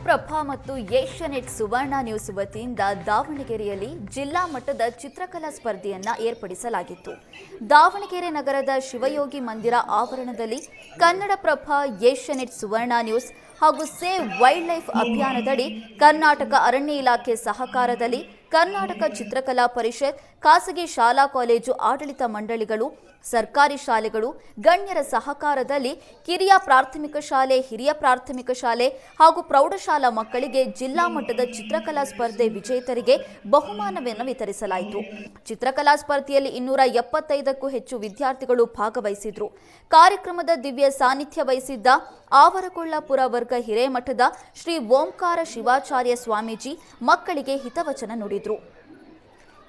ಕನ್ನಡಪ್ರಭ ಮತ್ತು ಏಷ್ಯಾನೆಟ್ ಸುವರ್ಣ ನ್ಯೂಸ್ ವತಿಯಿಂದ ದಾವಣಗೆರೆಯಲ್ಲಿ ಜಿಲ್ಲಾ ಮಟ್ಟದ ಚಿತ್ರಕಲಾ ಸ್ಪರ್ಧೆಯನ್ನ ಏರ್ಪಡಿಸಲಾಗಿತ್ತು. ದಾವಣಗೆರೆ ನಗರದ ಶಿವಯೋಗಿ ಮಂದಿರ ಆವರಣದಲ್ಲಿ ಕನ್ನಡಪ್ರಭ, ಏಷ್ಯಾನೆಟ್ ಸುವರ್ಣ ನ್ಯೂಸ್ ಹಾಗೂ ಸೇವ್ ವೈಲ್ಡ್ ಲೈಫ್ ಅಭಿಯಾನದಡಿ ಕರ್ನಾಟಕ ಅರಣ್ಯ ಇಲಾಖೆ ಸಹಕಾರದಲ್ಲಿ ಕರ್ನಾಟಕ ಚಿತ್ರಕಲಾ ಪರಿಷತ್, ಖಾಸಗಿ ಶಾಲಾ ಕಾಲೇಜು ಆಡಳಿತ ಮಂಡಳಿಗಳು, ಸರ್ಕಾರಿ ಶಾಲೆಗಳು, ಗಣ್ಯರ ಸಹಕಾರದಲ್ಲಿ ಕಿರಿಯ ಪ್ರಾಥಮಿಕ ಶಾಲೆ, ಹಿರಿಯ ಪ್ರಾಥಮಿಕ ಶಾಲೆ ಹಾಗೂ ಪ್ರೌಢಶಾಲಾ ಮಕ್ಕಳಿಗೆ ಜಿಲ್ಲಾ ಮಟ್ಟದ ಚಿತ್ರಕಲಾ ಸ್ಪರ್ಧೆ ವಿಜೇತರಿಗೆ ಬಹುಮಾನವನ್ನು ವಿತರಿಸಲಾಯಿತು. ಚಿತ್ರಕಲಾ ಸ್ಪರ್ಧೆಯಲ್ಲಿ 275ಕ್ಕೂ ಹೆಚ್ಚು ವಿದ್ಯಾರ್ಥಿಗಳು ಭಾಗವಹಿಸಿದ್ರು. ಕಾರ್ಯಕ್ರಮದ ದಿವ್ಯ ಸಾನ್ನಿಧ್ಯ ವಹಿಸಿದ್ದ ಆವರಗೊಳ್ಳಪುರ ವರ್ಗ ಹಿರೇಮಠದ ಶ್ರೀ ಓಂಕಾರ ಶಿವಾಚಾರ್ಯ ಸ್ವಾಮೀಜಿ ಮಕ್ಕಳಿಗೆ ಹಿತವಚನ ನುಡಿದರು.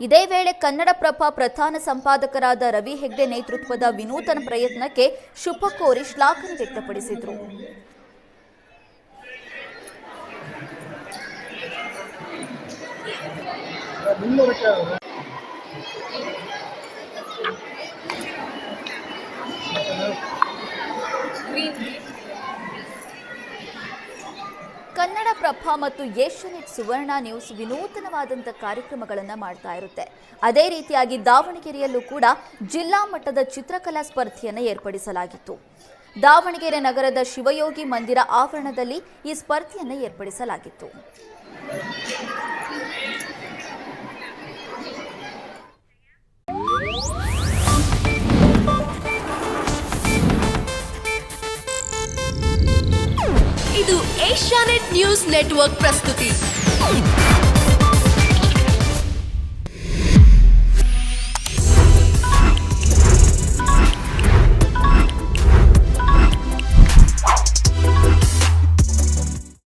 ಇದೇ ವೇಳೆ ಕನ್ನಡಪ್ರಭ ಪ್ರಧಾನ ಸಂಪಾದಕರಾದ ರವಿ ಹೆಗ್ಡೆ ನೇತೃತ್ವದ ವಿನೂತನ ಪ್ರಯತ್ನಕ್ಕೆ ಶುಭ ಕೋರಿ ಶ್ಲಾಘನೆ ವ್ಯಕ್ತಪಡಿಸಿದರು. ಕನ್ನಡಪ್ರಭ ಮತ್ತು ಏಷ್ಯಾನೆಟ್ ಸುವರ್ಣ ನ್ಯೂಸ್ ವಿನೂತನವಾದಂಥ ಕಾರ್ಯಕ್ರಮಗಳನ್ನು ಮಾಡ್ತಾ ಇರುತ್ತೆ. ಅದೇ ರೀತಿಯಾಗಿ ದಾವಣಗೆರೆಯಲ್ಲೂ ಕೂಡ ಜಿಲ್ಲಾ ಮಟ್ಟದ ಚಿತ್ರಕಲಾ ಸ್ಪರ್ಧೆಯನ್ನು ಏರ್ಪಡಿಸಲಾಗಿತ್ತು. ದಾವಣಗೆರೆ ನಗರದ ಶಿವಯೋಗಿ ಮಂದಿರ ಆವರಣದಲ್ಲಿ ಈ ಸ್ಪರ್ಧೆಯನ್ನು ಏರ್ಪಡಿಸಲಾಗಿತ್ತು. ಇದು ಏಷ್ಯಾನೆಟ್ ನ್ಯೂಸ್ ನೆಟ್ವರ್ಕ್ ಪ್ರಸ್ತುತಿ.